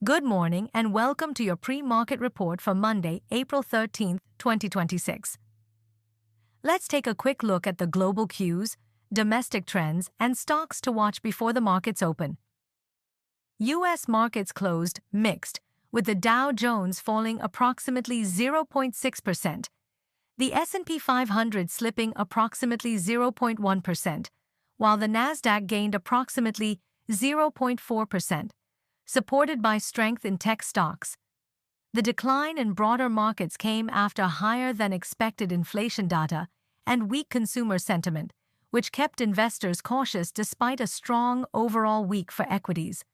Good morning and welcome to your pre-market report for Monday, April 13, 2026. Let's take a quick look at the global cues, domestic trends, and stocks to watch before the markets open. U.S. markets closed mixed, with the Dow Jones falling approximately 0.6%, the S&P 500 slipping approximately 0.1%, while the Nasdaq gained approximately 0.4%. Supported by strength in tech stocks. The decline in broader markets came after higher-than-expected inflation data and weak consumer sentiment, which kept investors cautious despite a strong overall week for equities.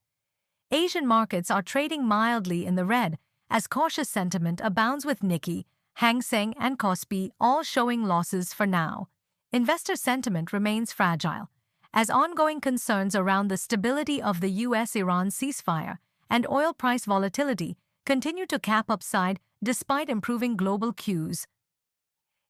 Asian markets are trading mildly in the red as cautious sentiment abounds, with Nikkei, Hang Seng, and Kospi all showing losses for now. Investor sentiment remains fragile, as ongoing concerns around the stability of the U.S.-Iran ceasefire and oil price volatility continue to cap upside despite improving global cues.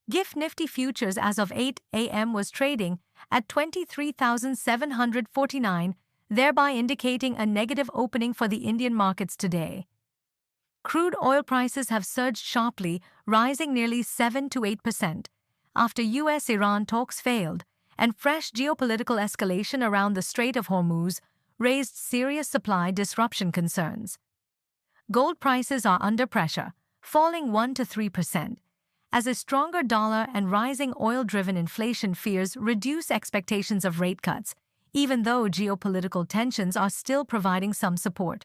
GIFT Nifty futures as of 8 a.m. was trading at 23,749, thereby indicating a negative opening for the Indian markets today. Crude oil prices have surged sharply, rising nearly 7 to 8%, after U.S.-Iran talks failed, and fresh geopolitical escalation around the Strait of Hormuz raised serious supply disruption concerns. Gold prices are under pressure, falling 1 to 3%, as a stronger dollar and rising oil-driven inflation fears reduce expectations of rate cuts, even though geopolitical tensions are still providing some support.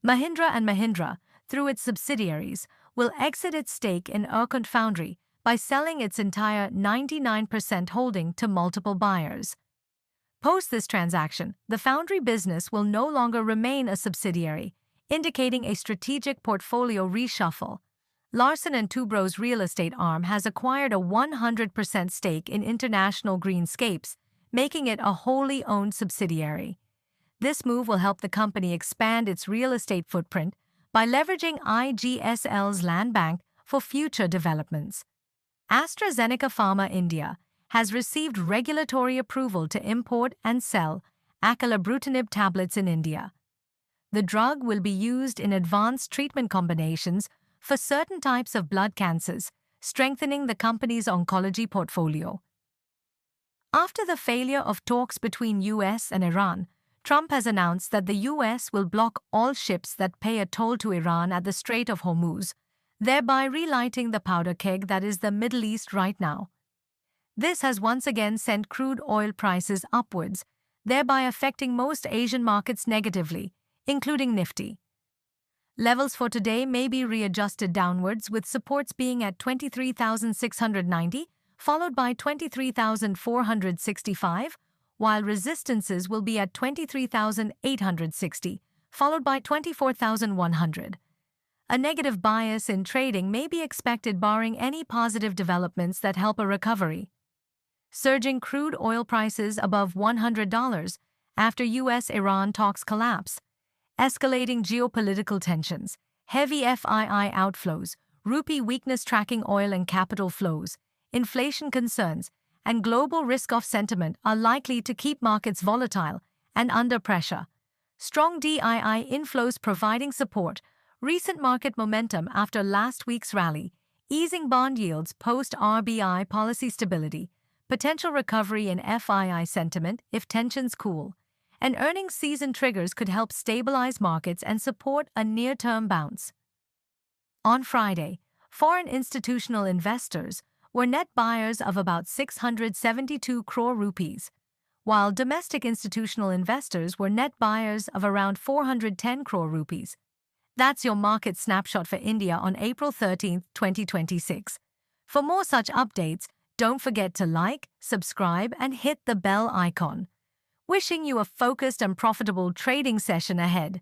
Mahindra Mahindra, through its subsidiaries, will exit its stake in Erkunt Foundry by selling its entire 99% holding to multiple buyers. Post this transaction, the foundry business will no longer remain a subsidiary, indicating a strategic portfolio reshuffle. Larsen Toubro's real estate arm has acquired a 100% stake in International Greenscapes, making it a wholly owned subsidiary. This move will help the company expand its real estate footprint by leveraging IGSL's land bank for future developments. AstraZeneca Pharma India has received regulatory approval to import and sell acalabrutinib tablets in India. The drug will be used in advanced treatment combinations for certain types of blood cancers, strengthening the company's oncology portfolio. After the failure of talks between U.S. and Iran, Trump has announced that the U.S. will block all ships that pay a toll to Iran at the Strait of Hormuz, thereby relighting the powder keg that is the Middle East right now. This has once again sent crude oil prices upwards, thereby affecting most Asian markets negatively, including Nifty. Levels for today may be readjusted downwards, with supports being at 23,690, followed by 23,465, while resistances will be at 23,860, followed by 24,100. A negative bias in trading may be expected barring any positive developments that help a recovery. Surging crude oil prices above $100 after U.S.-Iran talks collapse. Escalating geopolitical tensions, heavy FII outflows, rupee weakness tracking oil and capital flows, inflation concerns, and global risk-off sentiment are likely to keep markets volatile and under pressure. Strong DII inflows providing support. Recent market momentum after last week's rally, easing bond yields post-RBI policy stability, potential recovery in FII sentiment if tensions cool, and earnings season triggers could help stabilize markets and support a near-term bounce. On Friday, foreign institutional investors were net buyers of about 672 crore rupees, while domestic institutional investors were net buyers of around 410 crore rupees. That's your market snapshot for India on April 13, 2026. For more such updates, don't forget to like, subscribe, and hit the bell icon. Wishing you a focused and profitable trading session ahead.